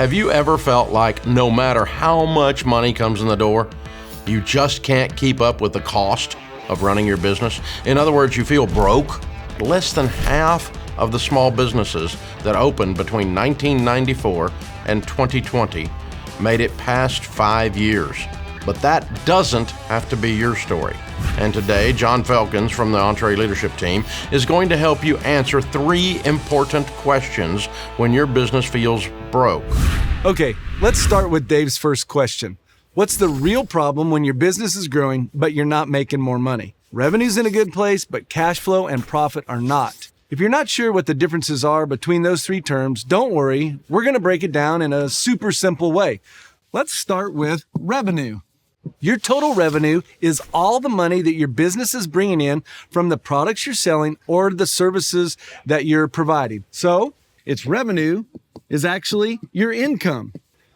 Have you ever felt like no matter how much money comes in the door, you just can't keep up with the cost of running your business? In other words, you feel broke? Less than half of the small businesses that opened between 1994 and 2020 made it past 5 years. But that doesn't have to be your story. And today, John Felkins from the EntreLeadership team is going to help you answer 3 important questions when your business feels broke. Okay, let's start with Dave's first question. What's the real problem when your business is growing, but you're not making more money? Revenue's in a good place, but cash flow and profit are not. If you're not sure what the differences are between those 3 terms, don't worry. We're going to break it down in a super simple way. Let's start with revenue. Your total revenue is all the money that your business is bringing in from the products you're selling or the services that you're providing. So, its revenue is actually your income.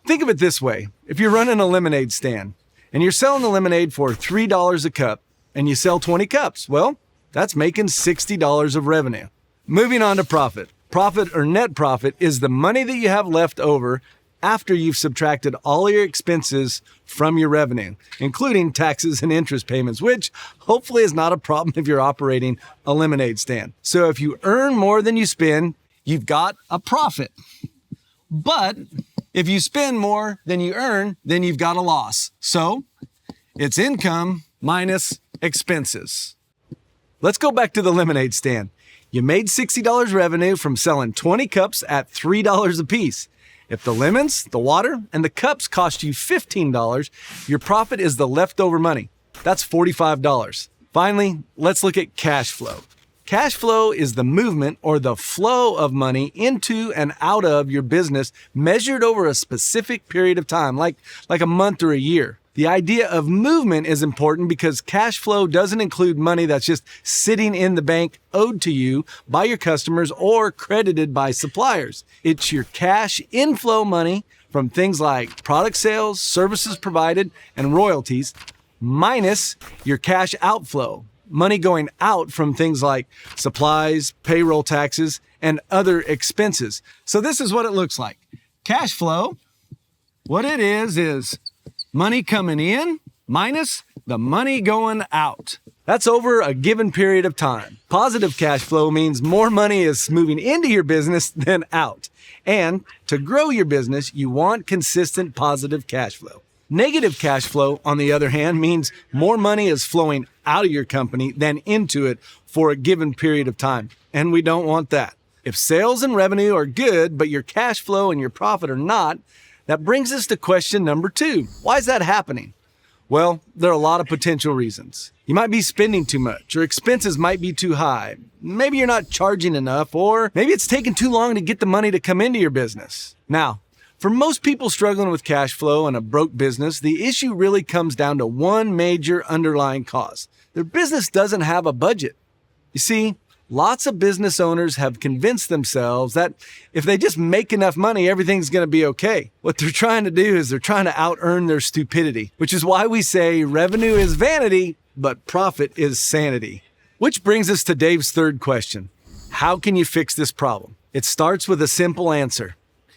Think of it this way. If you're running a lemonade stand and you're selling the lemonade for $3 a cup and you sell 20 cups, well, that's making $60 of revenue. Moving on to profit. Profit or net profit is the money that you have left over after you've subtracted all your expenses from your revenue, including taxes and interest payments, which hopefully is not a problem if you're operating a lemonade stand. So if you earn more than you spend, you've got a profit. But if you spend more than you earn, then you've got a loss. So it's income minus expenses. Let's go back to the lemonade stand. You made $60 revenue from selling 20 cups at $3 a piece. If the lemons, the water, and the cups cost you $15, your profit is the leftover money. That's $45. Finally, let's look at cash flow. Cash flow is the movement or the flow of money into and out of your business measured over a specific period of time, like a month or a year. The idea of movement is important because cash flow doesn't include money that's just sitting in the bank owed to you by your customers or credited by suppliers. It's your cash inflow money from things like product sales, services provided, and royalties, minus your cash outflow, money going out from things like supplies, payroll taxes, and other expenses. So this is what it looks like. Cash flow, what it is money coming in minus the money going out. That's over a given period of time. Positive cash flow means more money is moving into your business than out. And to grow your business, you want consistent positive cash flow. Negative cash flow, on the other hand, means more money is flowing out of your company than into it for a given period of time. And we don't want that. If sales and revenue are good, but your cash flow and your profit are not, that brings us to question number 2. Why is that happening? Well, there are a lot of potential reasons. You might be spending too much, or expenses might be too high. Maybe you're not charging enough, or maybe it's taking too long to get the money to come into your business. Now, for most people struggling with cash flow and a broke business, the issue really comes down to one major underlying cause. Their business doesn't have a budget. You see, lots of business owners have convinced themselves that if they just make enough money, everything's going to be okay. What they're trying to do is they're trying to out-earn their stupidity, which is why we say revenue is vanity, but profit is sanity. Which brings us to Dave's third question. How can you fix this problem? It starts with a simple answer.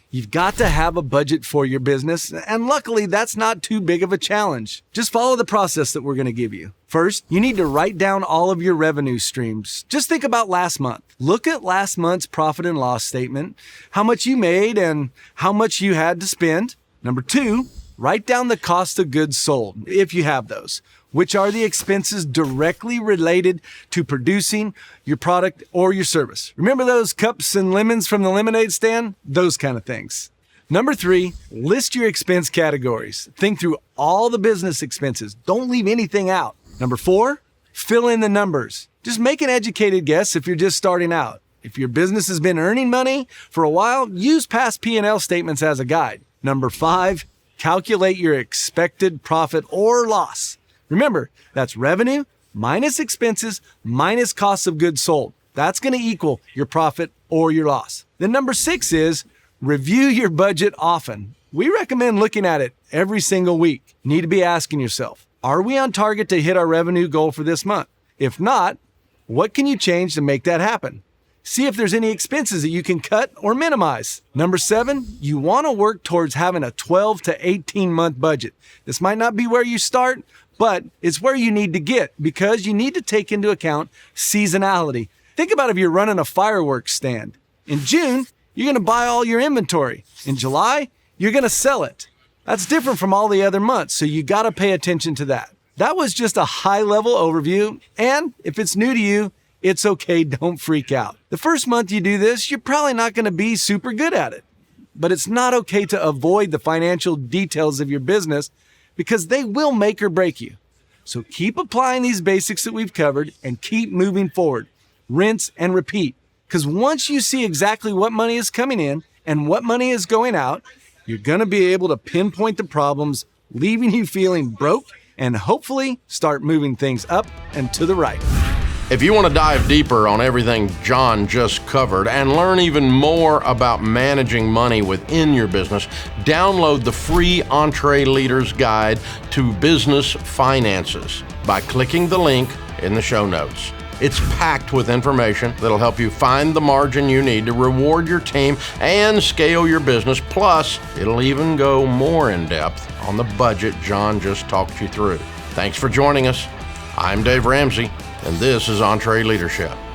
You've got to have a budget for your business, and luckily that's not too big of a challenge. Just follow the process that we're going to give you. First, you need to write down all of your revenue streams. Just think about last month. Look at last month's profit and loss statement, how much you made and how much you had to spend. Number 2, write down the cost of goods sold, if you have those, which are the expenses directly related to producing your product or your service. Remember those cups and lemons from the lemonade stand? Those kind of things. Number 3, list your expense categories. Think through all the business expenses. Don't leave anything out. Number 4, fill in the numbers. Just make an educated guess if you're just starting out. If your business has been earning money for a while, use past P&L statements as a guide. Number 5, calculate your expected profit or loss. Remember, that's revenue minus expenses minus costs of goods sold. That's going to equal your profit or your loss. Then number 6 is review your budget often. We recommend looking at it every single week. You need to be asking yourself, are we on target to hit our revenue goal for this month? If not, what can you change to make that happen? See if there's any expenses that you can cut or minimize. Number 7, you want to work towards having a 12 to 18 month budget. This might not be where you start, but it's where you need to get because you need to take into account seasonality. Think about if you're running a fireworks stand. In June, you're going to buy all your inventory. In July, you're going to sell it. That's different from all the other months, so you got to pay attention to that. That was just a high-level overview, and if it's new to you, it's okay, don't freak out. The first month you do this, you're probably not going to be super good at it. But it's not okay to avoid the financial details of your business because they will make or break you. So keep applying these basics that we've covered and keep moving forward. Rinse and repeat. Because once you see exactly what money is coming in and what money is going out, you're going to be able to pinpoint the problems, leaving you feeling broke, and hopefully start moving things up and to the right. If you want to dive deeper on everything John just covered and learn even more about managing money within your business, download the free EntreLeaders Guide to Business Finances by clicking the link in the show notes. It's packed with information that'll help you find the margin you need to reward your team and scale your business. Plus, it'll even go more in depth on the budget John just talked you through. Thanks for joining us. I'm Dave Ramsey, and this is EntreLeadership.